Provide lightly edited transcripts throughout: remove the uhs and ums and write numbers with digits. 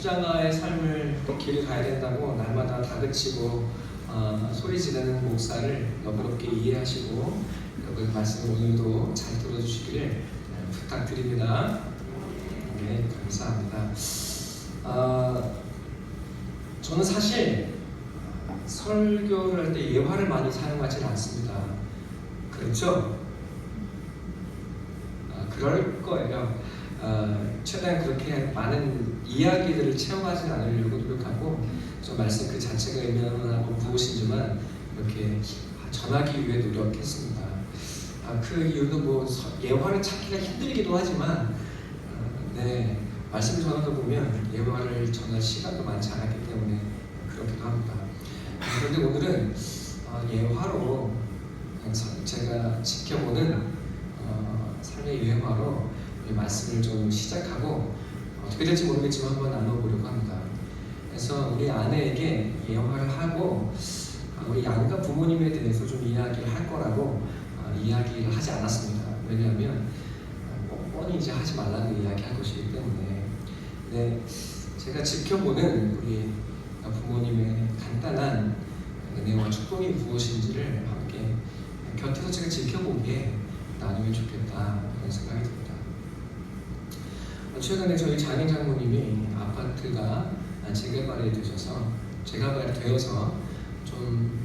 수장가의 삶을 길을 가야 된다고 날마다 다그치고 소리 지르는 목사를 너그럽게 이해하시고 그 말씀 오늘도 잘 들어주시기를 부탁드립니다. 네, 감사합니다. 저는 사실 설교를 할 때 예화를 많이 사용하지는 않습니다. 그렇죠? 그럴 거예요. 최대한 그렇게 많은 이야기들을 채워가지 않으려고 노력하고 좀 말씀 그 자체가 의미하고 무엇인지만 이렇게 전하기 위해 노력했습니다. 그 이유도 뭐 예화를 찾기가 힘들기도 하지만 네, 말씀을 전하다 보면 예화를 전할 시간도 많지 않았기 때문에 그렇기도 합니다. 그런데 오늘은 예화로 제가 지켜보는 삶의 예화로 말씀을 좀 시작하고 어떻게 될지 모르겠지만 한번 나눠보려고 합니다. 그래서 우리 아내에게 예화를 하고 우리 양가 부모님에 대해서 좀 이야기를 할 거라고 이야기를 하지 않았습니다. 왜냐하면 뻔히 이제 하지 말라는 이야기할 것이기 때문에. 네, 제가 지켜보는 우리 부모님의 간단한 은혜와 축복이 무엇인지를 함께 곁에서 제가 지켜보게 나누면 좋겠다 그런 생각이 듭니다. 최근에 저희 장인 장모님이 아파트가 재개발이 되어서 좀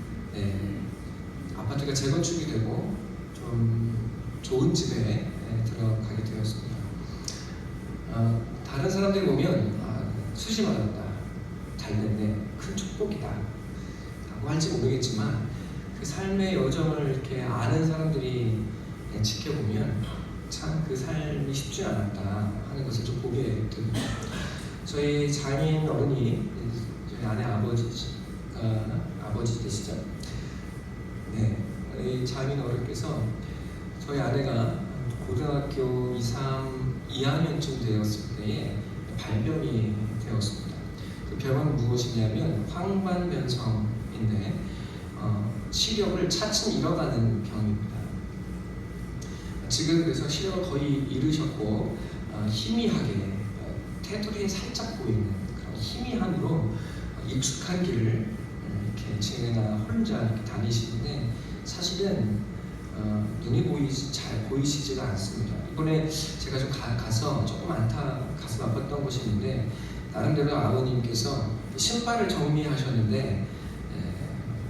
아파트가 재건축이 되고 좀 좋은 집에 들어가게 되었습니다. 다른 사람들이 보면 수시 맞았다, 잘 됐네, 큰 축복이다 라고 할지 모르겠지만 그 삶의 여정을 이렇게 아는 사람들이 지켜보면 참 그 삶이 쉽지 않았다 하는 것을 좀 보게 됩니다. 저희 장인 어른이 저희 아내 아버지 되시죠? 네, 이 장인 어른께서 저희 아내가 고등학교 2학년쯤 되었을 때에 발병이 되었습니다. 그 병은 무엇이냐면 황반변성인데 시력을 차츰 잃어가는 병입니다. 지금 그래서 시력을 거의 잃으셨고 희미하게 테두리에 살짝 보이는 그런 희미함으로 익숙한 길을 이렇게 진행하나 혼자 이렇게 다니시는데 사실은 눈이 잘 보이시지가 않습니다. 이번에 제가 좀 가서 조금 가슴 아팠던 것이 있는데 나름대로 아버님께서 신발을 정리하셨는데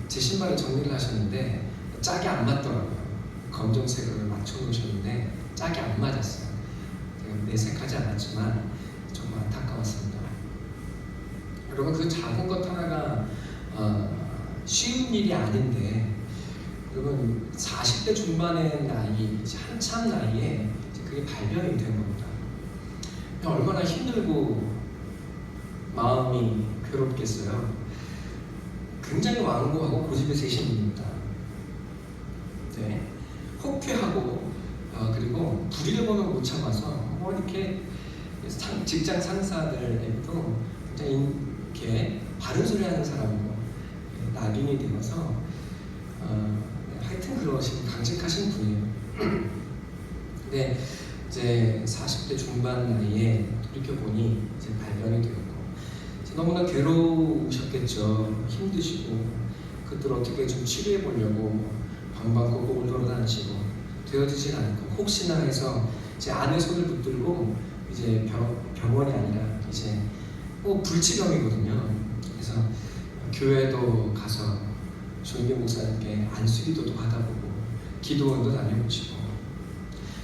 제 신발을 정리를 하셨는데 짝이 안 맞더라고요. 검정색으로 맞춰놓으셨는데 짝이 안 맞았어요. 제가 내색하지 않았지만 정말 안타까웠습니다. 여러분, 그 작은 것 하나가 쉬운 일이 아닌데 여러분 40대 중반의 나이, 한참 나이에 그게 발병이 된 겁니다. 얼마나 힘들고 마음이 괴롭겠어요. 굉장히 완고하고 고집이 세신 분입니다. 네, 혹회하고 그리고 불의를 보면 못 참아서 뭐 이렇게 직장 상사들에게도 굉장히 이렇게 바른 소리 하는 사람으로 낙인이 되어서 하여튼 그러신 강직하신 분이에요. 근데 이제 40대 중반 나이에 돌이켜보니 이제 발병이 되었고 너무나 괴로우셨겠죠. 힘드시고 그들 어떻게 좀 치료해 보려고 방방곡곡을 돌아다니시고 되어지질 않고 혹시나 해서 제 아내 손을 붙들고 이제 병원이 아니라 이제 불치병이거든요. 그래서 교회도 가서 조인경 목사님께 안수기도도 받아보고 기도원도 다녀보시고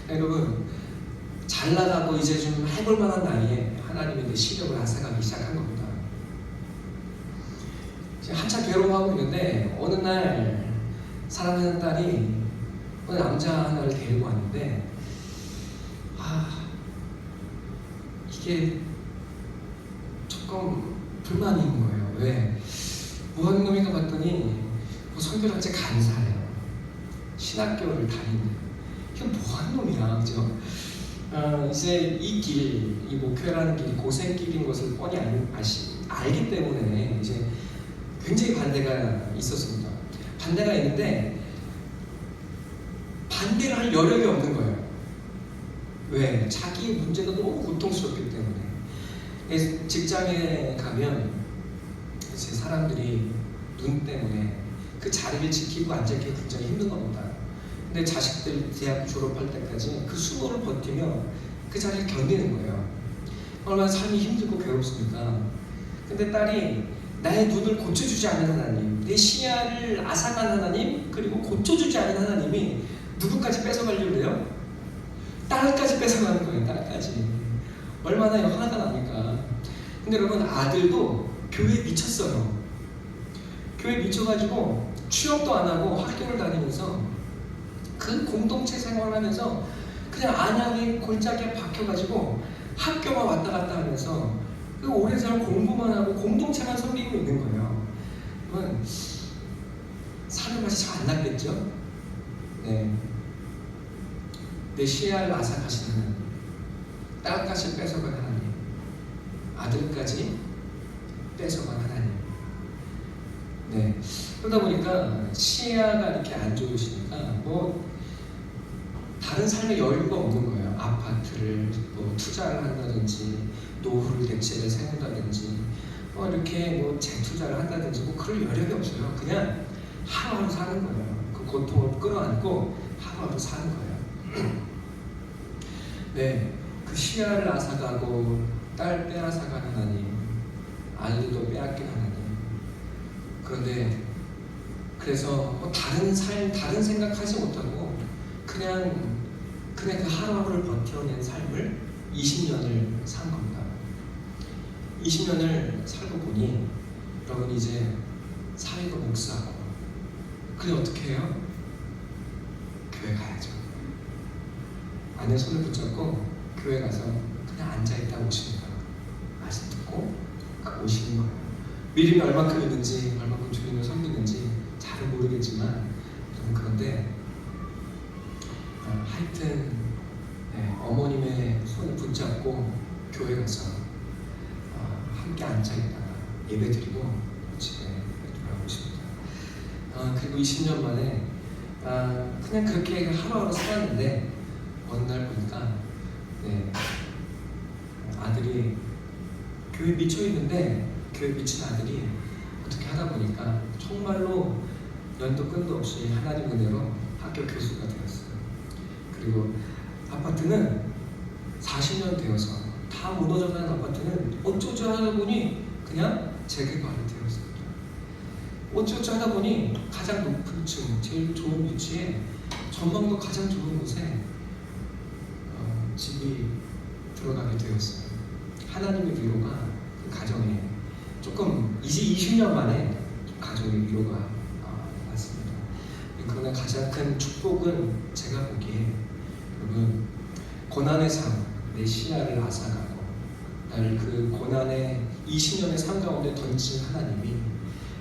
여러분 잘 나가고 이제 좀 해볼 만한 나이에 하나님의 그 시력을 앗아가기 시작한 겁니다. 한참 괴로워하고 있는데 어느 날 사랑하는 딸이 어느 남자 하나를 데리고 왔는데 이게 조금 불만이 있는 거예요. 왜? 뭐 하는 놈인가 봤더니 선교단체 간사예요. 신학교를 다니는. 이게 뭐 하는 놈이야, 그죠? 이제 이 길, 이 목회라는 길이 고생길인 것을 뻔히 알기 때문에 이제 굉장히 반대가 있었습니다. 반대가 있는데 반대를 할 여력이 없는 거예요. 왜? 자기의 문제가 너무 고통스럽기 때문에. 직장에 가면 이제 사람들이 눈 때문에 그 자리를 지키고 앉아있기 굉장히 힘든 겁니다. 근데 자식들 대학 졸업할 때까지 그 수고를 버티며 그 자리를 견디는 거예요. 얼마나 삶이 힘들고 괴롭습니까? 근데 딸이 나의 눈을 고쳐주지 않는 하나님, 내 시야를 앗아간 하나님, 그리고 고쳐주지 않은 하나님이 누구까지 뺏어가려고 해요? 딸까지 뺏어가는 거예요. 딸까지. 얼마나 화가 납니까? 근데 여러분, 아들도 교회에 미쳤어요. 교회에 미쳐가지고 취업도 안 하고 학교를 다니면서 그 공동체 생활을 하면서 그냥 안약에 골짜기에 박혀가지고 학교만 왔다 갔다 하면서 그 오랜 세월 공부만 하고 공동체만 섬기고 있는 거예요. 그러면 사는 맛이 잘 안 났겠죠? 네. 내 시야를 앗아가시는 딸까지 뺏어간 하나님, 아들까지 뺏어간 하나님. 네. 그러다 보니까 시야가 이렇게 안 좋으시니까 뭐 다른 삶의 여유가 없는 거예요. 아파트를 뭐 투자를 한다든지 노후를 대책을 세운다든지 뭐 이렇게 뭐 재투자를 한다든지 뭐 그럴 여력이 없어요. 그냥 하루하루 사는 거예요. 그 고통을 끌어안고 하루하루 사는 거예요. 네, 그 시야를 앗아가고 딸 빼앗아간 하나님, 아들도 빼앗긴 하나님. 그런데 그래서 뭐 다른 삶, 다른 생각하지 못하고 그냥 그 하루하루를 버텨낸 삶을 20년을 산 겁니다. 20년을 살고 보니 여러분 이제 사회도 목사하고 그래 어떻게 해요? 교회 가야죠. 아내 손을 붙잡고 교회 가서 그냥 앉아있다 오십니다. 말씀 듣고 오시는 거예요. 믿음이 얼마큼 있는지 얼마큼 주님을 섬기는지 잘은 모르겠지만 그런데 하여튼 네, 어머님의 손을 붙잡고 교회 가서 함께 앉아있다가 예배드리고 집에 돌아오고 싶습니다. 그리고 20년 만에 그냥 그렇게 하루하루 살았는데 어느 날 보니까 네, 아들이 교회 미쳐있는데 교회 미친 아들이 어떻게 하다 보니까 정말로 연도 끝도 없이 하나님 은혜로 학교 교수가 되었어요. 그리고 아파트는 40년 되어서 다 무너져가는 아파트는 어쩌지 하다 보니 그냥 재개발이 되었습니다. 어쩌지 하다 보니 가장 높은 층, 제일 좋은 위치에 전망도 가장 좋은 곳에 집이 들어가게 되었어요. 하나님의 위로가 그 가정에 조금 이제 20년 만에 가정의 위로가 왔습니다. 그러나 가장 큰 축복은 제가 보기에 여러분 고난의 삶, 내 시야를 앗아가고 나를 그 고난의 20년의 삶 가운데 던진 하나님이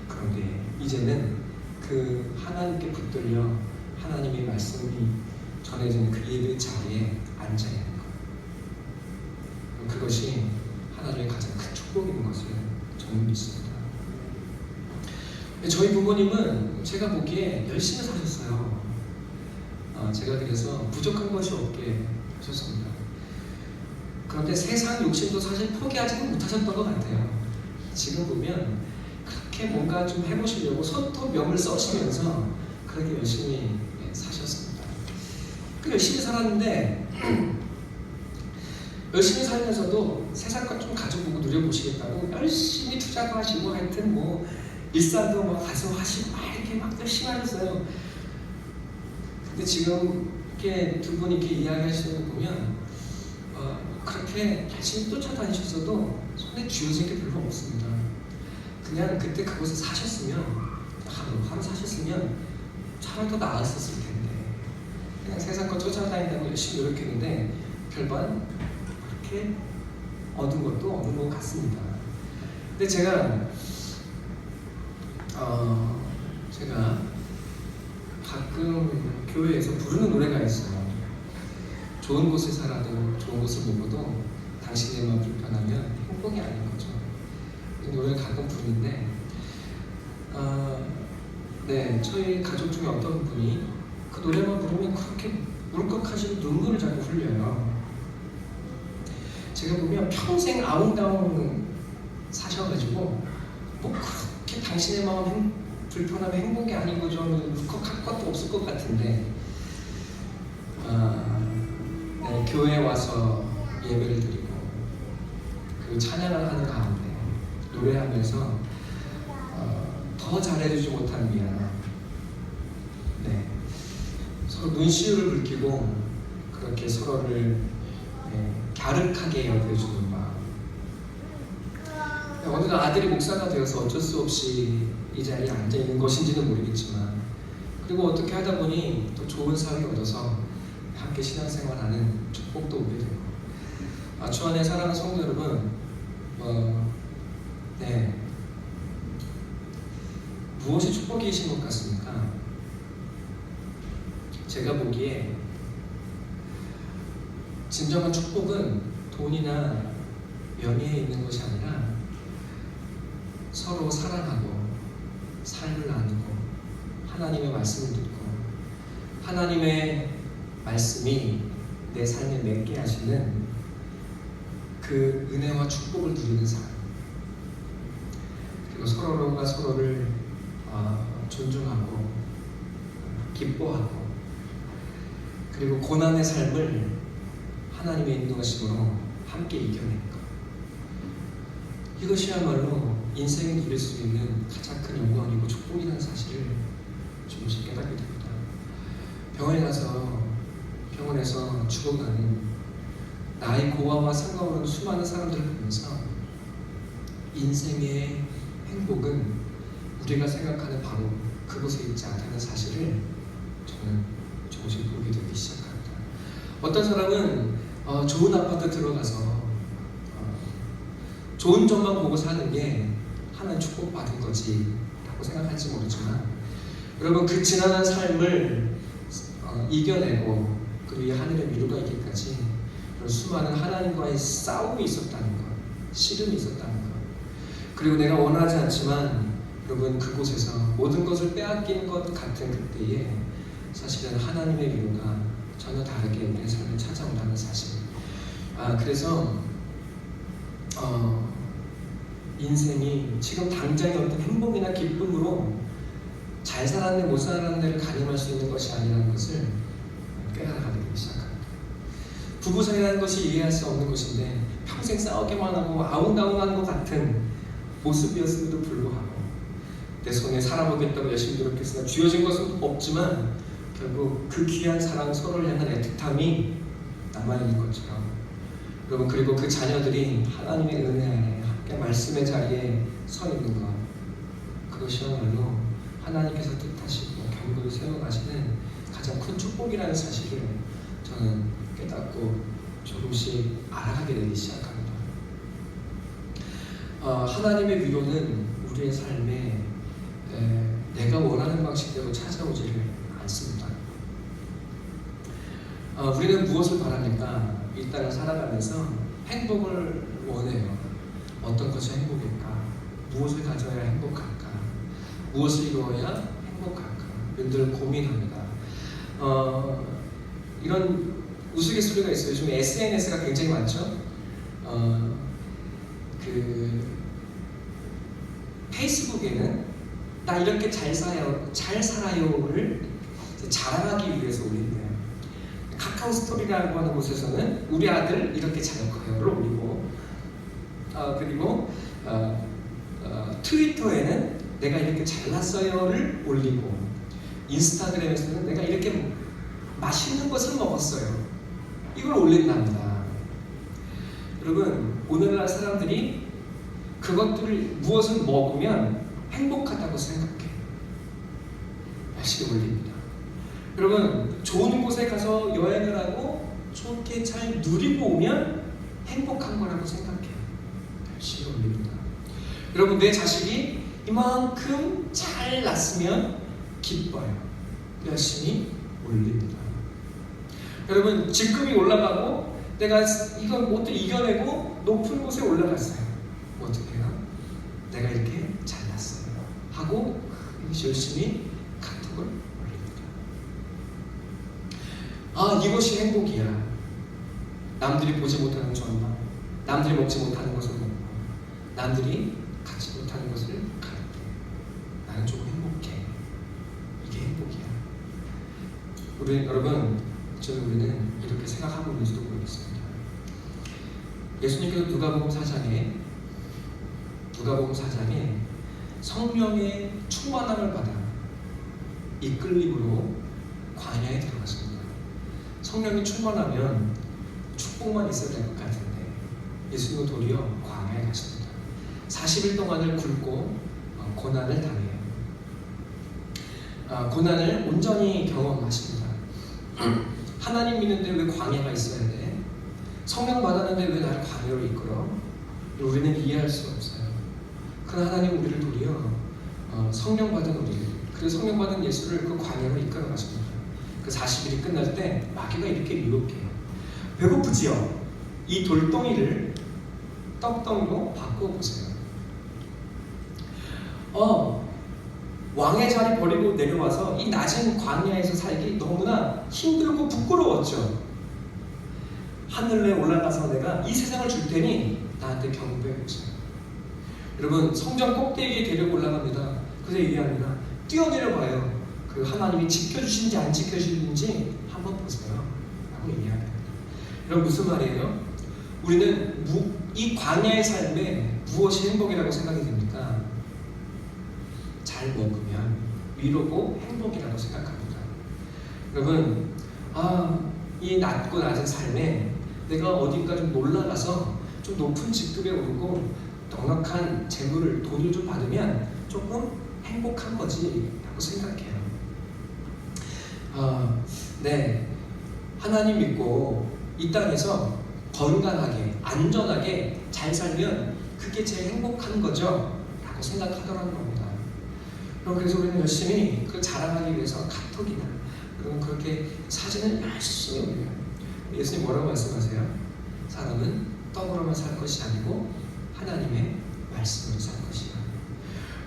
그런데 이제는 그 하나님께 붙들려 하나님의 말씀이 전해지는 그 예배 자리에 앉아 있는 거예요. 그것이 하나님의 가장 큰 축복인 것을 저는 믿습니다. 저희 부모님은 제가 보기에 열심히 사셨어요. 제가 그래서 부족한 것이 없게 하셨습니다. 그런데 세상 욕심도 사실 포기하지는 못하셨던 것 같아요. 지금 보면 그렇게 뭔가 좀 해보시려고 손톱 명을 써시면서 그렇게 열심히 사셨습니다. 그 열심히 살았는데 열심히 살면서도 세상 것 좀 가져보고 누려보시겠다고 열심히 투자도 하시고 하여튼 뭐 일산도 막 가서 하시고 막 이렇게 막 열심히 하셨어요. 근데 지금 이렇게 두 분이 이렇게 이야기하시는 거 보면 그렇게 열심히 쫓아다니셨어도 손에 쥐어진 게 별로 없습니다. 그냥 그때 그곳에 사셨으면 하루 사셨으면 차라리 더 나았었을 텐데 그냥 세상 거 쫓아다닌다고 열심히 노력했는데 별반 그렇게 얻은 것도 없는 것 같습니다. 근데 제가 가끔 교회에서 부르는 노래가 있어요. 좋은 곳에 살아도 좋은 곳을 먹어도 당신의 마음 불편하면 행복이 아닌 거죠. 이 노래를 가끔 부르는데 네, 저희 가족 중에 어떤 분이 그 노래만 부르면 그렇게 울컥하시고 눈물을 자꾸 흘려요. 제가 보면 평생 아웅다웅 사셔가지고 뭐 그렇게 당신의 마음 불편하면 행복이 아니고 좀 울컥할 것도 없을 것 같은데 네, 교회에 와서 예배를 드리고 그 찬양을 하는 가운데 노래하면서 더 잘해주지 못한 미안, 네, 서로 눈시울을 붉히고 그렇게 서로를 갸륵하게 여겨주는 마음. 어느 아들이 목사가 되어서 어쩔 수 없이 이 자리에 앉아 있는 것인지는 모르겠지만, 그리고 어떻게 하다 보니 또 좋은 사회를 얻어서 함께 신앙생활하는 축복도 오게 되고, 주 안에 사랑하는 성도 여러분, 네, 무엇이 축복이신 것 같습니까? 제가 보기에 진정한 축복은 돈이나 명예에 있는 것이 아니라 서로 사랑하고 삶을 나누고 하나님의 말씀을 듣고 하나님의 말씀이 내 삶에 맺게 하시는 그 은혜와 축복을 누리는 삶, 그리고 서로가 서로를 존중하고 기뻐하고, 그리고 고난의 삶을 하나님의 인도하심으로 함께 이겨낸 것, 이것이야말로 인생에 누릴 수 있는 가장 큰 영광이고 축복이라는 사실을 조금씩 깨닫게 됩니다. 병원에 가서 병원에서 죽어가는 나의 고아와 상관없는 수많은 사람들을 보면서 인생의 행복은 우리가 생각하는 바로 그곳에 있지 않다는 사실을 저는 조금씩 보게 되기 시작합니다. 어떤 사람은 좋은 아파트 들어가서 좋은 점만 보고 사는 게 하나님 축복받은 거지 라고 생각할지 모르지만, 여러분, 그 지난한 삶을 이겨내고 그리고 이 하늘의 미루가 있기까지 수많은 하나님과의 싸움이 있었다는 것, 씨름이 있었다는 것, 그리고 내가 원하지 않지만 여러분 그곳에서 모든 것을 빼앗긴 것 같은 그때에 사실은 하나님의 미루가 전혀 다르게 우리의 삶을 찾아온다는 사실. 그래서 인생이 지금 당장의 어떤 행복이나 기쁨으로 잘 살았네 못 살았네를 가늠할 수 있는 것이 아니라는 것을 깨달아가게 되기 시작합니다. 부부 사이라는 것이 이해할 수 없는 것인데 평생 싸우기만 하고 아웅다웅한 것 같은 모습이었음에도 불구하고 내 손에 살아보겠다고 열심히 노력했으나 쥐어진 것은 없지만 결국 그 귀한 사랑, 서로를 향한 애틋함이 남아있는 것처럼, 여러분, 그리고 그 자녀들이 하나님의 은혜 안에 함께 말씀의 자리에 서 있는 것, 그것이야말로 하나님께서 뜻하시고 경고를 세워가시는 가장 큰 축복이라는 사실을 저는 깨닫고 조금씩 알아가게 되기 시작합니다. 하나님의 위로는 우리의 삶에 내가 원하는 방식대로 찾아오지를 않습니다. 우리는 무엇을 바랍니까? 이 땅을 살아가면서 행복을 원해요. 어떤 것이 행복일까? 무엇을 가져야 행복할까? 무엇을 이루어야 행복할까? 늘 고민합니다. 이런 우스갯소리가 있어요. 요즘 SNS가 굉장히 많죠. 페이스북에는 나 이렇게 잘 살아요를 자랑하기 위해서 올린대요. 카카오 스토리라고 하는 곳에서는 우리 아들 이렇게 잘 커요를 올리고, 그리고 트위터에는 내가 이렇게 잘났어요를 올리고, 인스타그램에서는 내가 이렇게 맛있는 것을 먹었어요 이걸 올린답니다. 여러분, 오늘날 사람들이 그것들을 무엇을 먹으면 행복하다고 생각해 열심히 올립니다. 여러분, 좋은 곳에 가서 여행을 하고 좋게 잘 누리고 오면 행복한 거라고 생각해요. 열심히 올립니다. 여러분, 내 자식이 이만큼 잘 났으면 기뻐요. 열심히 올립니다. 여러분, 직급이 올라가고 내가 이건 못 이겨내고 높은 곳에 올라갔어요. 어떻게 해요? 내가 이렇게 잘났어요 하고 열심히 카톡을 올립니다. 이것이 행복이야. 남들이 보지 못하는 전망, 남들이 먹지 못하는 것을 먹고 남들이 갖지 못하는 것을 갖고 나는 조금 행복해. 이게 행복이야. 우리 여러분, 우리는 이렇게 생각하고 있는지도 모르겠습니다. 예수님께서 누가복음 4장에 성령의 충만함을 받아 이끌림으로 광야에 들어갔습니다. 성령이 충만하면 축복만 있어야 될 것 같은데 예수님은 도리어 광야에 가십니다. 40일 동안을 굶고 고난을 당해요. 고난을 온전히 경험하십니다. 하나님 믿는데 왜 광야가 있어야 돼? 성령 받았는데 왜 나를 광야로 이끌어? 우리는 이해할 수 없어요. 그러나 하나님 우리를 도리어 성령 받은 우리를, 그래서 성령 받은 예수를 그 광야로 이끌어 가십니다. 그 40일이 끝날 때 마귀가 이렇게 유혹해요. 배고프지요? 이 돌덩이를 떡덩이로 바꿔보세요. 왕의 자리 버리고 내려와서 이 낮은 광야에서 살기 너무나 힘들고 부끄러웠죠. 하늘에 올라가서 내가 이 세상을 줄 테니 나한테 경배해보세요. 여러분, 성전 꼭대기에 데리고 올라갑니다. 그래서 얘기합니다. 뛰어내려봐요. 그 하나님이 지켜주신지 안 지켜주신지 한번 보세요 라고 얘기합니다. 여러분, 무슨 말이에요? 우리는 이 광야의 삶에 무엇이 행복이라고 생각이 됩니까? 잘 먹으면 위로고 행복이라고 생각합니다. 여러분, 이 낮고 낮은 삶에 내가 어딘가 좀 놀러가서 좀 높은 직급에 오르고 넉넉한 재물을, 돈을 좀 받으면 조금 행복한 거지 라고 생각해요. 네, 하나님 믿고 이 땅에서 건강하게 안전하게 잘 살면 그게 제일 행복한 거죠 라고 생각하더라는 겁니다. 그래서 우리는 열심히 그 자랑하기 위해서 카톡이나 그럼 그렇게 사진을 열심히 올려요. 예수님 뭐라고 말씀하세요? 사람은 떡으로만 살 것이 아니고 하나님의 말씀으로 살 것이야.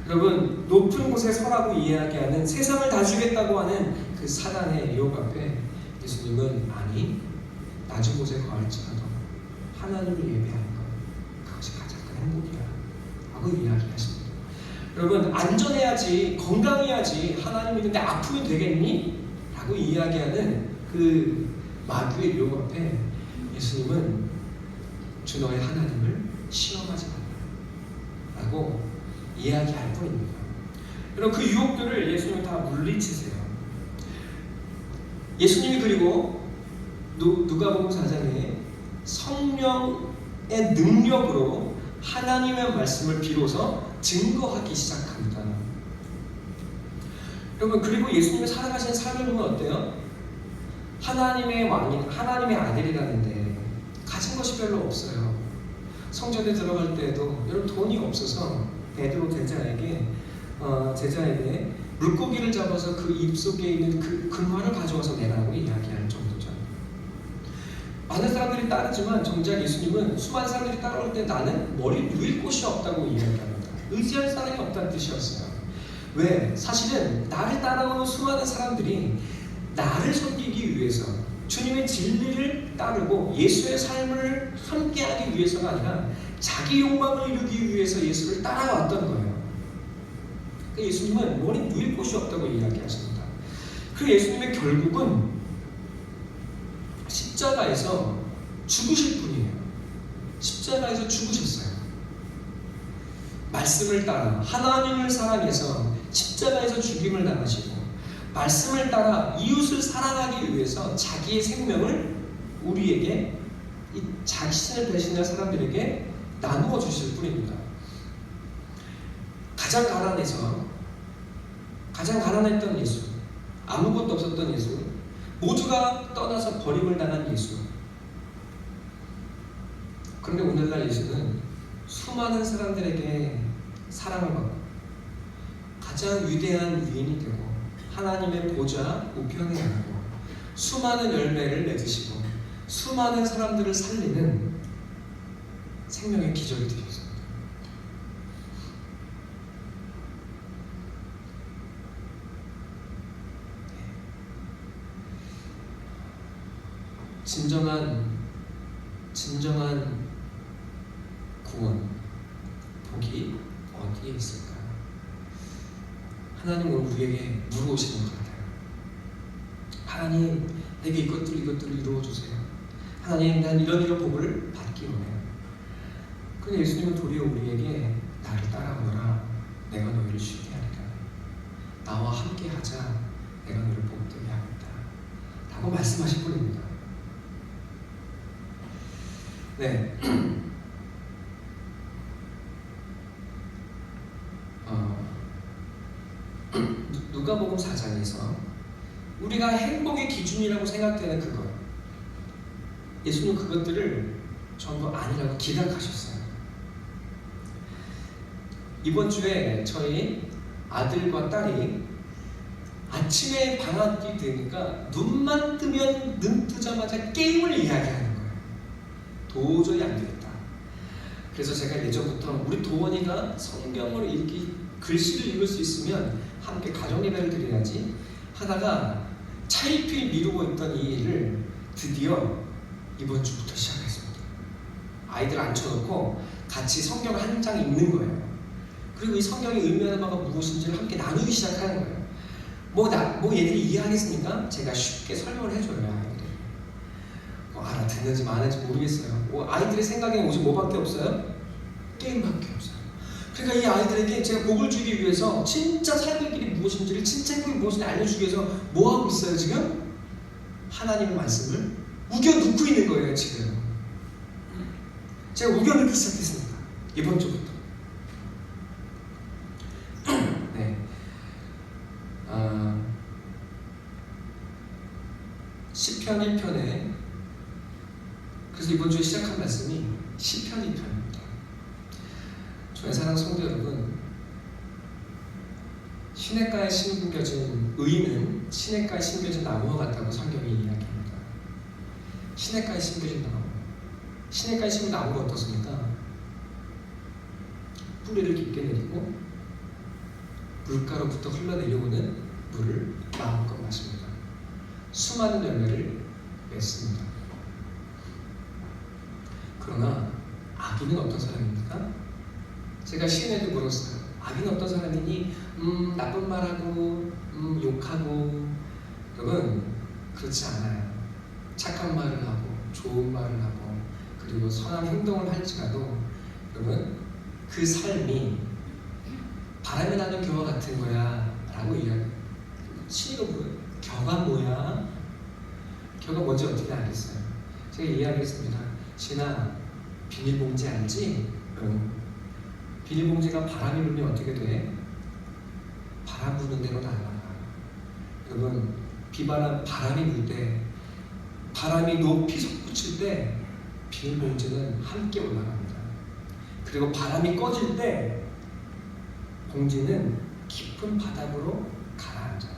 여러분, 높은 곳에 서라고 이야기하는, 세상을 다 주겠다고 하는 그 사단의 유혹 앞에 예수님은 아니, 낮은 곳에 거할지라도 하나님을 예배하는 것, 그것이 가장 큰 행복이야 하고 이야기하십니다. 여러분, 안전해야지, 건강해야지, 하나님 믿는데 아프면 되겠니? 라고 이야기하는 그 마귀의 유혹 앞에 예수님은 주 너의 하나님을 시험하지 말라 라고 이야기할 뿐입니다. 여러분, 그 유혹들을 예수님은 다 물리치세요. 예수님이 그리고 누가복음 4장에 성령의 능력으로 하나님의 말씀을 비로소 증거하기 시작합니다. 여러분, 그리고 예수님이 살아가신 삶을 보면 어때요? 하나님의 왕인, 하나님의 아들이라는데 가진 것이 별로 없어요. 성전에 들어갈 때에도 여러분 돈이 없어서 베드로 제자에게 물고기를 잡아서 그 입속에 있는 그 근화를 가져와서 내라고 이야기할 정도죠. 많은 사람들이 따르지만 정작 예수님은 수많은 사람들이 따라올 때 나는 머리 누일 곳이 없다고 이야기합니다. 의지할 사람이 없다는 뜻이었어요. 왜? 사실은 나를 따라오는 수많은 사람들이 나를 섬기기 위해서, 주님의 진리를 따르고 예수의 삶을 함께하기 위해서가 아니라 자기 욕망을 이루기 위해서 예수를 따라왔던 거예요. 그러니까 예수님은 머리 누일 곳이 없다고 이야기하십니다. 그 예수님의 결국은 십자가에서 죽으실 분이에요. 십자가에서 죽으셨어요. 말씀을 따라 하나님을 사랑해서 십자가에서 죽임을 당하시고, 말씀을 따라 이웃을 사랑하기 위해서 자기의 생명을 우리에게, 이 자신을 배신할 사람들에게 나누어 주실 뿐입니다. 가장 가난했던 예수, 아무것도 없었던 예수, 모두가 떠나서 버림을 당한 예수. 그런데 오늘날 예수는 수많은 사람들에게 사랑을 받고 가장 위대한 위인이 되고 하나님의 보좌 우편에 앉고 수많은 열매를 맺으시고 수많은 사람들을 살리는 생명의 기적이 되셨습니다. 진정한 어디에 있을까요? 하나님 오늘 우리에게 물어오시는 것 같아요. 하나님, 내게 이것들을 이루어주세요. 하나님, 난 이런 복을 받기 원해요. 그런데 예수님은 도리어 우리에게 나를 따라오너라, 내가 너희를 쉽게 하리라. 나와 함께 하자, 내가 너를 복되게 하겠다 라고 말씀하실 뿐입니다. 네. 누가복음 4장에서 우리가 행복의 기준이라고 생각되는 그것, 예수님 그것들을 전부 아니라고 기각하셨어요. 이번 주에 저희 아들과 딸이 아침에 방학이 되니까 눈만 뜨면 눈 뜨자마자 게임을 이야기하는 거예요. 도저히 안 되겠다. 그래서 제가 예전부터 우리 도원이가 성경을 읽기, 글씨를 읽을 수 있으면 함께 가정 예배를 드려야지 하다가 차일피일 미루고 있던 이 일을 드디어 이번 주부터 시작했습니다. 아이들 앉혀놓고 같이 성경 한 장 읽는 거예요. 그리고 이 성경이 의미하는 바가 무엇인지를 함께 나누기 시작하는 거예요. 뭐 얘들이 이해하겠습니까? 제가 쉽게 설명을 해줘요, 아이들이. 알아듣는지 마는지 모르겠어요. 아이들의 생각에는 오직 뭐밖에 없어요? 게임밖에 없어요. 그러니까 이 아이들에게 제가 복을 주기 위해서 진짜 삶의 길이 무엇인지를, 진짜 행복이 무엇인지 알려주기 위해서 뭐 하고 있어요 지금? 하나님의 말씀을 우겨넣고 있는 거예요 지금. 제가 우겨넣기 시작했습니다. 이번 주부터. 네. 시편 1편에, 그래서 이번 주에 시작한 말씀이 시편 1편입니다. 저의 사랑 성도 여러분, 시냇가에 심겨진 의인은 시냇가에 심겨진 나무와 같다고 성경이 이야기합니다. 시냇가에 심겨진 나무, 시냇가에 심은 나무가 어떻습니까? 뿌리를 깊게 내리고 물가로부터 흘러내려오는 물을 마음껏 마십니다. 수많은 열매를 맺습니다. 그러나 악인은 어떤 사람입니까? 제가 시인에게 물었어요. 악인은 어떤 사람이니? 나쁜 말하고 욕하고. 여러분, 그렇지 않아요. 착한 말을 하고 좋은 말을 하고 그리고 선한 행동을 할지라도 여러분, 그 삶이 바람이 나는 겨와 같은 거야 라고 이야기해요. 신이가 뭐예요? 겨가 뭐야? 겨가 뭔지 어떻게 알겠어요? 제가 이야기했습니다. 신아, 비닐봉지 알지? 비닐봉지가 바람이 불면 어떻게 돼? 바람 부는 대로 날아가. 여러분, 바람이 불 때, 바람이 높이 솟구칠 때 비닐봉지는 함께 올라갑니다. 그리고 바람이 꺼질 때 봉지는 깊은 바닥으로 가라앉아요.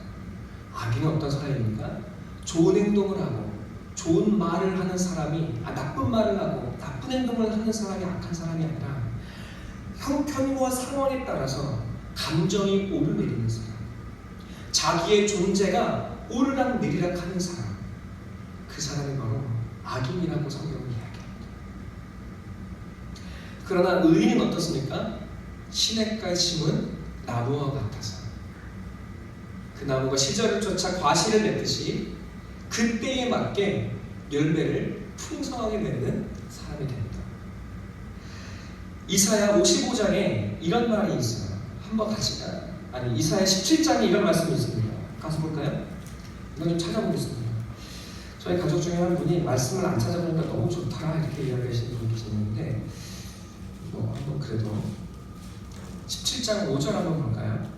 악인은 어떤 사람입니까? 좋은 행동을 하고 좋은 말을 하는 사람이, 나쁜 말을 하고 나쁜 행동을 하는 사람이 악한 사람이 아니라 형편과 상황에 따라서 감정이 오르내리는 사람, 자기의 존재가 오르락 내리락 하는 사람, 그 사람이 바로 악인이라고 성경은 이야기합니다. 그러나 의인은 어떻습니까? 시냇가에 심은 나무와 같아서 그 나무가 시절을 쫓아 과실을 맺듯이 그때에 맞게 열매를 풍성하게 맺는 사람이 됩니다. 이사야 55장에 이런 말이 있어요. 한번 이사야 17장에 이런 말씀이 있습니다. 가서 볼까요? 이건 좀 찾아보겠습니다. 저희 가족 중에 한 분이 말씀을 안 찾아보니까 너무 좋다 이렇게 이야기하시는 분이 계시는데 한번 그래도 17장 5절 한번 볼까요?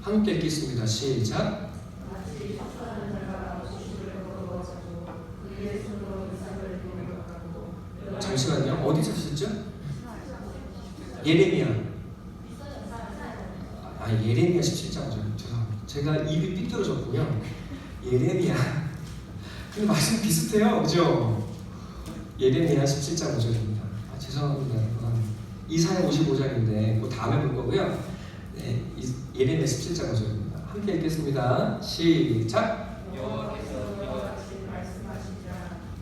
함께 읽겠습니다. 시작. 잠시만요. 어디서 쓰셨죠? 예레미야. 예레미야 17장 5절. 죄송합니다. 제가 입이 삐뚤어졌군요. 예레미야. 근데 말씀 비슷해요. 그죠? 예레미야 17장 5절입니다. 죄송합니다. 이사야 55장인데 그 다음에 볼 거고요. 네, 예레미야 17장 5절입니다. 함께 읽겠습니다. 시작. 여호와께서 이와 같이 말씀하시자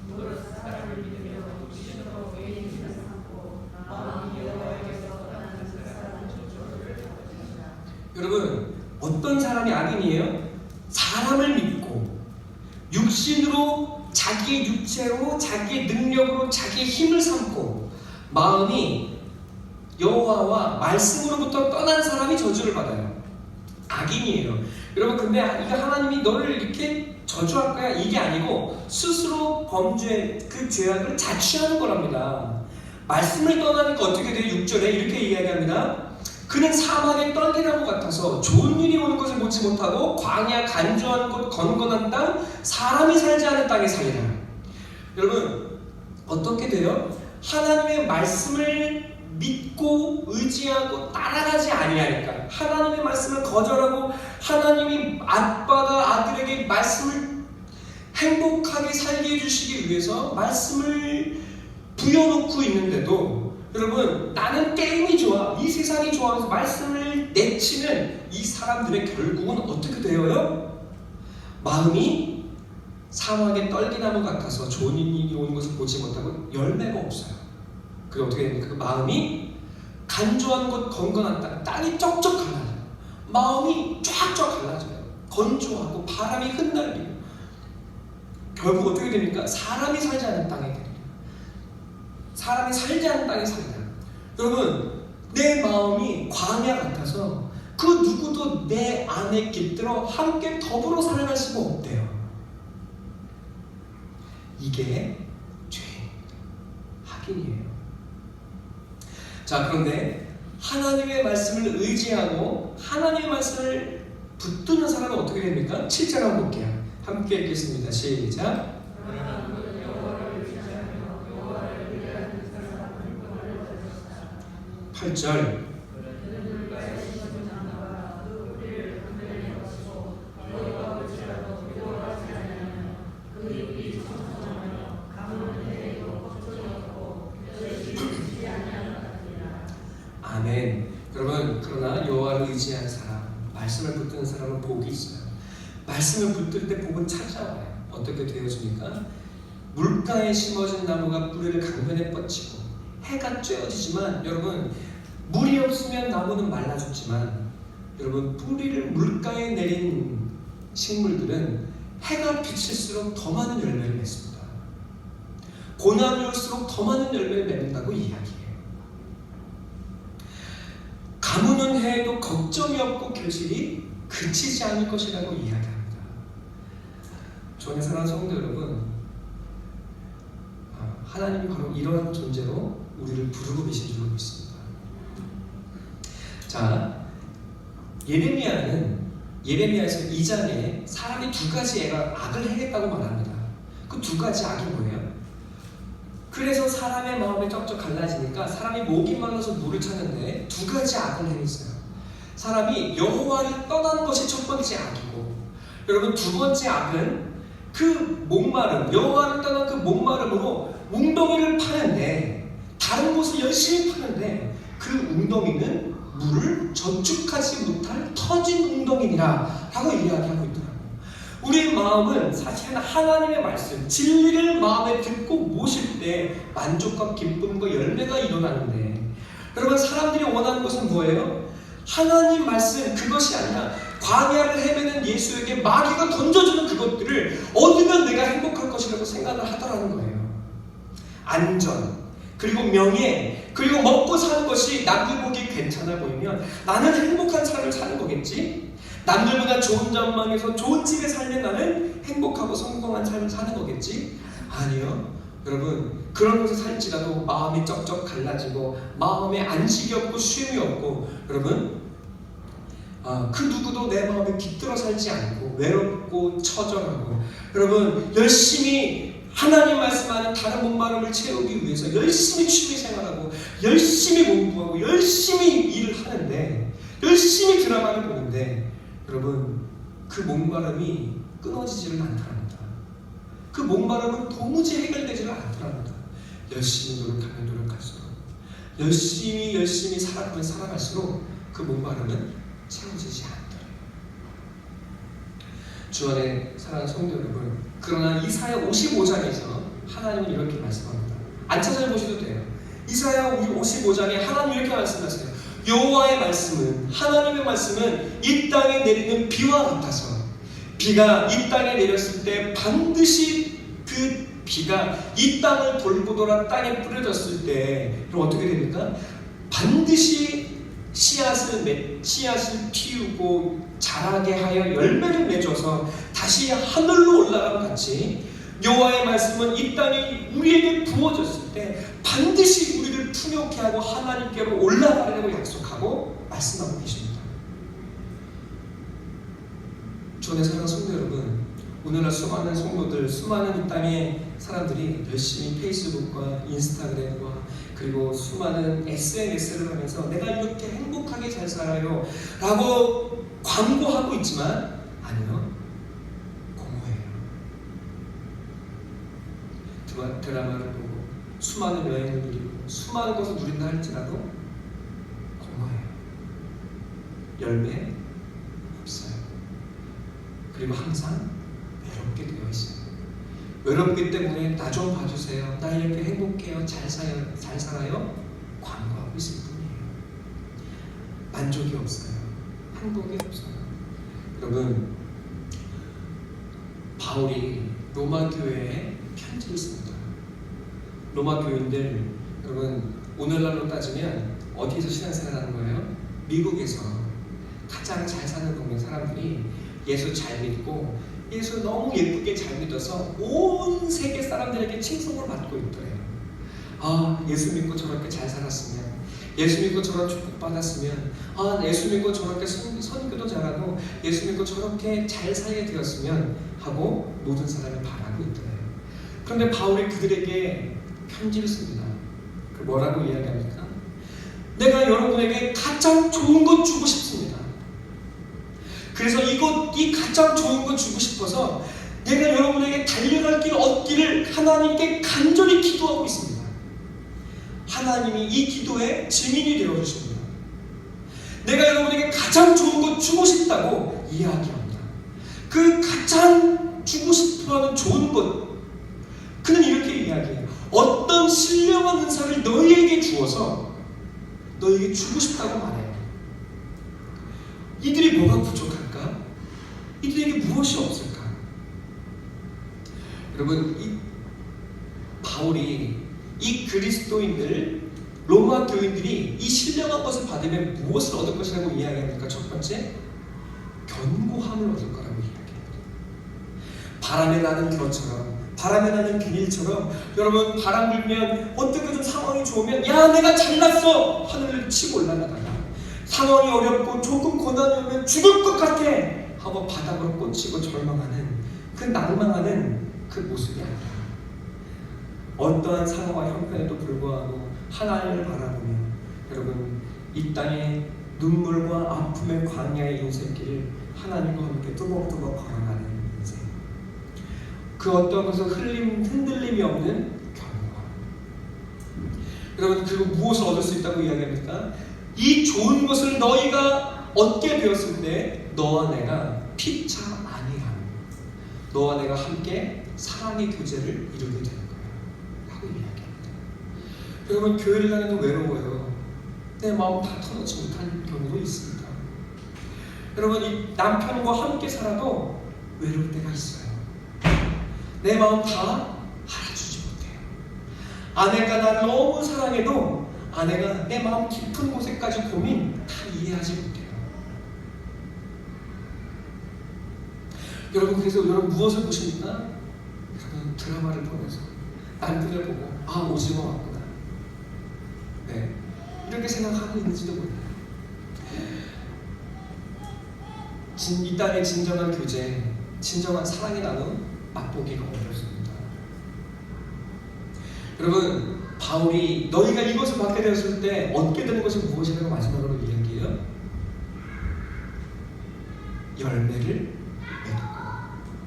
무릇 사람을 믿으며 육신으로 외인을 삼고 마음이 여호와에게서 떠나는 그 사람은 저주를 받을 것이다. 여러분, 어떤 사람이 악인이에요? 사람을 믿고 육신으로 자기의 육체로 자기의 능력으로 자기의 힘을 삼고 마음이 여호와와 말씀으로부터 떠난 사람이 저주를 받아요. 악인이에요. 여러분, 근데 이게 하나님이 너를 이렇게 저주할 거야 이게 아니고 스스로 범죄 그 죄악을 자취하는 거랍니다. 말씀을 떠나니까 어떻게 돼요? 6절에 이렇게 이야기합니다. 그는 사막의 떨기나무 같아서 좋은 일이 오는 것을 보지 못하고 광야 간주한 곳 건건한 땅 사람이 살지 않은 땅에 살리라. 여러분, 어떻게 돼요? 하나님의 말씀을 믿고 의지하고 따라가지 아니하니까, 하나님의 말씀을 거절하고 하나님이 아빠가 아들에게 말씀을 행복하게 살게 해주시기 위해서 말씀을 부여놓고 있는데도, 여러분, 나는 게임이 좋아, 이 세상이 좋아하면서 말씀을 내치는 이 사람들의 결국은 어떻게 되어요? 마음이 사막의 떨기나무 같아서 좋은 일이 오는 것을 보지 못하고 열매가 없어요. 그게 어떻게 됩니까? 그 마음이 간조한 곳 건건한 땅, 땅이 쩍쩍 갈라져요. 마음이 쫙쫙 갈라져요. 건조하고 바람이 흩날리고 결국 어떻게 됩니까? 사람이 살지 않는 땅에 됩니다. 사람이 살지 않는 땅에 살다. 여러분, 내 마음이 광야 같아서 그 누구도 내 안에 깃들어 함께 더불어 살아갈 수가 없대요. 이게 죄입니다. 악인이에요. 자, 그런데 하나님의 말씀을 의지하고 하나님의 말씀을 붙드는 사람은 어떻게 됩니까? 7절 한번 볼게요. 함께 읽겠습니다. 시작. 8절. 아멘. 여러분, 그러나 여호와를 의지하는 사람, 말씀을 붙드는 사람은 복이 있어요. 말씀을 붙들 때 복은 찾아와요. 어떻게 되어집니까? 물가에 심어진 나무가 뿌리를 강변에 뻗치고 해가 쬐어지지만, 여러분, 물이 없으면 나무는 말라 죽지만, 여러분, 뿌리를 물가에 내린 식물들은 해가 비칠수록 더 많은 열매를 맺습니다. 고난이 올수록 더 많은 열매를 맺는다고 이야기해요. 가뭄은 해에도 걱정이 없고 결실이 그치지 않을 것이라고 이야기합니다. 저의 사랑하는 성도 여러분, 하나님이 바로 이러한 존재로 우리를 부르고 계신 줄 믿습니다. 자, 예레미야에서 2장에 사람이 두 가지 악을 행했다고 말합니다. 그 두 가지 악이 뭐예요? 그래서 사람의 마음이 쩍쩍 갈라지니까 사람이 목이 말라서 물을 찾는데 두 가지 악을 행했어요. 사람이 여호와를 떠나는 것이 첫 번째 악이고, 여러분, 두 번째 악은 그 목마름, 여호와를 떠난 그 목마름으로 웅덩이를 파는데, 다른 곳을 열심히 파는데 그 웅덩이는 물을 저축하지 못할 터진 웅덩이니라 라고 이야기하고 있더라고요. 우리의 마음은 사실은 하나님의 말씀, 진리를 마음에 듣고 모실 때 만족과 기쁨과 열매가 일어나는데, 여러분, 사람들이 원하는 것은 뭐예요? 하나님 말씀, 그것이 아니라 광야를 헤매는 예수에게 마귀가 던져주는 그것들을 얻으면 내가 행복할 것이라고 생각을 하더라는 거예요. 안전, 그리고 명예, 그리고 먹고 사는 것이 남들 보기 괜찮아 보이면 나는 행복한 삶을 사는 거겠지? 남들보다 좋은 전망에서 좋은 집에 살면 나는 행복하고 성공한 삶을 사는 거겠지? 아니요. 여러분, 그런 곳에 살지라도 마음이 쩍쩍 갈라지고 마음에 안식이 없고 쉼이 없고, 여러분, 그 누구도 내 마음에 깃들어 살지 않고 외롭고 처절하고, 여러분, 열심히 하나님 말씀하는 다른 목마름을 채우기 위해서 열심히 취미 생활하고 열심히 공부하고 열심히 일을 하는데, 열심히 드라마를 보는데, 여러분, 그 목마름이 끊어지지를 않더랍니다. 그 목마름은 도무지 해결되지를 않더랍니다. 열심히 노력하면 노력할수록, 열심히 살아가면 살아갈수록 그 목마름은 채워지지 않더래요. 주 안에 사랑하는 성도 여러분, 그러나 이사야 55장에서 하나님은 이렇게 말씀합니다. 안 찾아보셔도 돼요. 이사야 55장에 하나님 이렇게 말씀하세요. 여호와의 말씀은, 하나님의 말씀은 이 땅에 내리는 비와 같아서, 비가 이 땅에 내렸을 때 반드시 그 비가 이 땅을 돌고 돌아 땅에 뿌려졌을 때 그럼 어떻게 됩니까? 반드시 씨앗을 피우고 자라게 하여 열매를 맺어서 다시 하늘로 올라감 같이 여호와의 말씀은 이 땅이 우리에게 부어졌을 때 반드시 우리를 풍요케 하고 하나님께로 올라가려고 약속하고 말씀하고 계십니다. 주의 사랑하는 성도 여러분, 오늘날 수많은 성도들, 수많은 이 땅의 사람들이 열심히 페이스북과 인스타그램과 그리고 수많은 SNS를 하면서 내가 이렇게 행복하게 잘 살아요 라고 광고하고 있지만 아니요, 공허해요. 드라마를 보고 수많은 여행을 누리고 수많은 것을 누린다 할지라도 공허해요. 열매 없어요. 그리고 항상 외롭게 되어 있어요. 외롭기 때문에 나 좀 봐주세요. 나 이렇게 행복해요. 잘 살아요. 광고하고 있을 뿐이에요. 만족이 없어요. 행복이 없어요. 여러분, 바울이 로마 교회에 편지를 씁니다. 로마 교인들, 여러분 오늘날로 따지면 어디서 신앙생활 하는 거예요? 미국에서 가장 잘 사는 동네 사람들이 예수 잘 믿고 예수 너무 예쁘게 잘 믿어서 온 세계 사람들에게 칭송을 받고 있더래요. 아, 예수 믿고 저렇게 잘 살았으면, 예수 믿고 저런 축복 받았으면, 아, 예수 믿고 저렇게 선교도 잘하고 예수 믿고 저렇게 잘 살게 되었으면 하고 모든 사람이 바라고 있더래요. 그런데 바울이 그들에게 편지를 씁니다. 그 뭐라고 이야기합니까? 내가 여러분에게 가장 좋은 것 주고 싶습니다. 그래서 이 가장 좋은 거 주고 싶어서 내가 여러분에게 달려갈 길 얻기를 하나님께 간절히 기도하고 있습니다. 하나님이 이 기도의 증인이 되어주십니다. 내가 여러분에게 가장 좋은 거 주고 싶다고 이야기합니다. 그 가장 주고 싶어하는 좋은 것, 그는 이렇게 이야기해요. 어떤 신령한 은사를 너희에게 주어서 너희에게 주고 싶다고 말해요. 이들이 뭐가 부족할까? 이들에게 무엇이 없을까? 여러분, 바울이 이 그리스도인들, 로마 교인들이 이 신령한 것을 받으면 무엇을 얻을 것이라고 이야기합니까? 첫 번째, 견고함을 얻을 거라고 이야기합니다. 바람에 나는 겨처럼, 바람에 나는 비닐처럼, 여러분 바람 불면 어떻게 좀 상황이 좋으면 야, 내가 잘났어! 하늘을 치고 올라가다가 상황이 어렵고 조금 고난이 오면 죽을 것 같아! 하고 바닥으로 꽂히고 절망하는, 그 낭망하는 그 모습이 아니라 어떠한 상황과 형편에도 불구하고 하나님을 바라보며 여러분 이 땅의 눈물과 아픔의 광야의 인생길을 하나님과 함께 뚜벅뚜벅 걸어가는 인생, 그 어떤 것을 흔들림이 없는 견고함. 여러분, 그리고 무엇을 얻을 수 있다고 이야기합니까? 이 좋은 것을 너희가 얻게 되었을 때 너와 내가 피차 아니함, 너와 내가 함께 사랑의 교제를 이루게 되는 거야 라고 이야기합니다. 여러분, 교회를 다니는 외로워요. 내 마음 다 터놓지 못한 경우도 있습니다. 여러분, 이 남편과 함께 살아도 외로울 때가 있어요. 내 마음 다 알아주지 못해요. 아내가 나를 너무 사랑해도 아내가 내 마음 깊은 곳에까지 고민 다 이해하지 못해요. 여러분, 그래서 여러분 무엇을 보십니까? 여러분, 드라마를 보면서 남편을 보고 아, 오징어 왔구나, 네, 이렇게 생각하고 있는지도 몰라요. 이 땅의 진정한 교제, 진정한 사랑의 나눔 맛보기가 어렵습니다. 여러분, 바울이 너희가 이것을 받게 되었을 때 얻게 되는 것이 무엇이라고 마지막으로 이야기해요? 열매를 맺고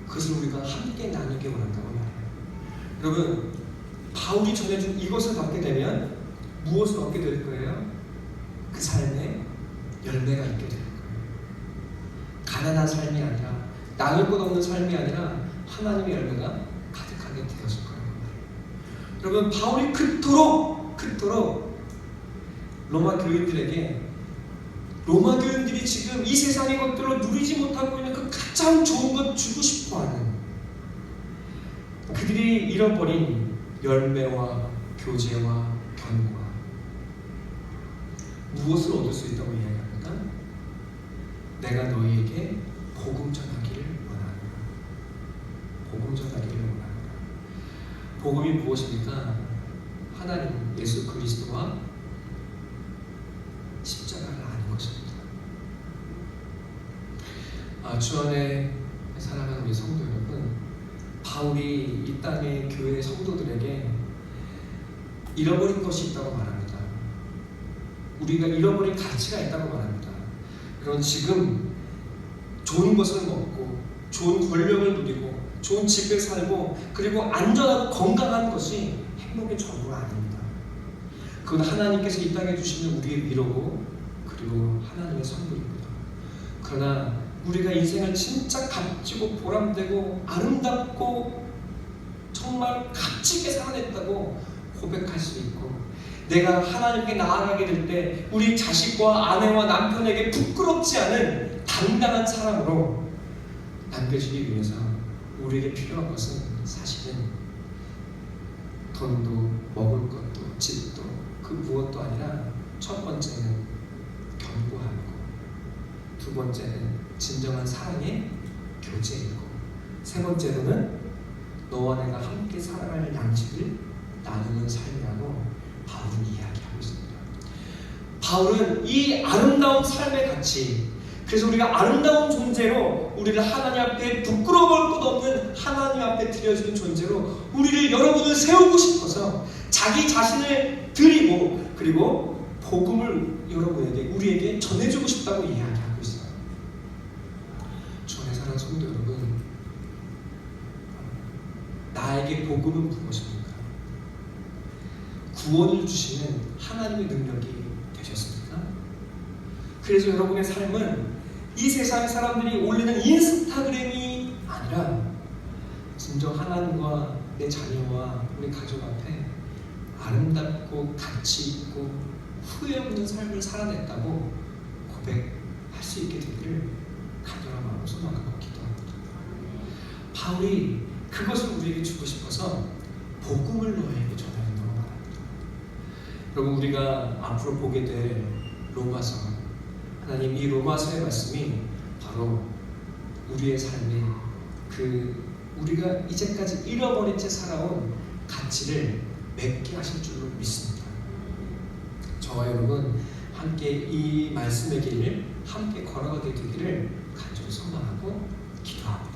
그것을 우리가 함께 나누게 원한다고 말해요. 여러분, 바울이 전해준 이것을 받게 되면 무엇을 얻게 될 거예요? 그 삶에 열매가 있게 될 거예요. 가난한 삶이 아니라 나눌 것 없는 삶이 아니라 하나님의 열매가 가득하게 되어질 거예요. 여러분, 바울이 그토록 로마 교인들에게, 로마 교인들이 지금 이 세상의 것들로 누리지 못하고 있는 그 가장 좋은 것 주고 싶어하는, 그들이 잃어버린 열매와 교제와 견고함, 무엇을 얻을 수 있다고 이야기합니까? 내가 너희에게 복음 전하기를 원하노라. 복음 전하기를 원하노라. 복음이 무엇입니까? 하나님 예수 그리스도와 십자가를 아는 것입니다. 주 안에 사랑하는 우리 성도 여러분, 바울이 이 땅의 교회 성도들에게 잃어버린 것이 있다고 말합니다. 우리가 잃어버린 가치가 있다고 말합니다. 그런 지금 좋은 것을 먹고 좋은 권력을 누리고 좋은 집에 살고 그리고 안전하고 건강한 것이 행복의 전부가 아닙니다. 그건 하나님께서 이 땅에 주시는 우리의 위로고 그리고 하나님의 선물입니다. 그러나 우리가 인생을 진짜 값지고 보람되고 아름답고 정말 값지게 살아냈다고 고백할 수 있고, 내가 하나님께 나아가게 될 때 우리 자식과 아내와 남편에게 부끄럽지 않은 당당한 사람으로 남겨지기 위해서 우리에게 필요한 것은 사실은 돈도 먹을 것도 집도 그 무엇도 아니라, 첫 번째는 견고하고, 두 번째는 진정한 사랑의 교제이고, 세 번째로는 너와 내가 함께 살아갈 양식을 나누는 삶이라고 바울은 이야기하고 있습니다. 바울은 이 아름다운 삶의 가치, 그래서 우리가 아름다운 존재로, 우리를 하나님 앞에 부끄러울 것 없는 하나님 앞에 드려지는 존재로 우리를, 여러분을 세우고 싶어서 자기 자신을 드리고 그리고 복음을 여러분에게, 우리에게 전해주고 싶다고 이야기하고 있어요. 주 안에 사랑하는 성도 여러분, 나에게 복음은 무엇입니까? 구원을 주시는 하나님의 능력이 되셨습니까? 그래서 여러분의 삶은 이 세상 사람들이 올리는 인스타그램이 아니라 진정 하나님과 내 자녀와 우리 가족 앞에 아름답고 가치 있고 후회 없는 삶을 살아냈다고 고백할 수 있게 되기를 간절한 마음으로 소망하고 기도합니다. 바울이 그것을 우리에게 주고 싶어서 복음을 너에게 전하는다고 말합니다. 여러분, 우리가 앞으로 보게 될 로마서, 하나님 이 로마서의 말씀이 바로 우리의 삶에 우리가 이제까지 잃어버린 채 살아온 가치를 맺게 하실 줄로 믿습니다. 저와 여러분 함께 이 말씀의 길을 함께 걸어가게 되기를 간절히 소망하고 기도합니다.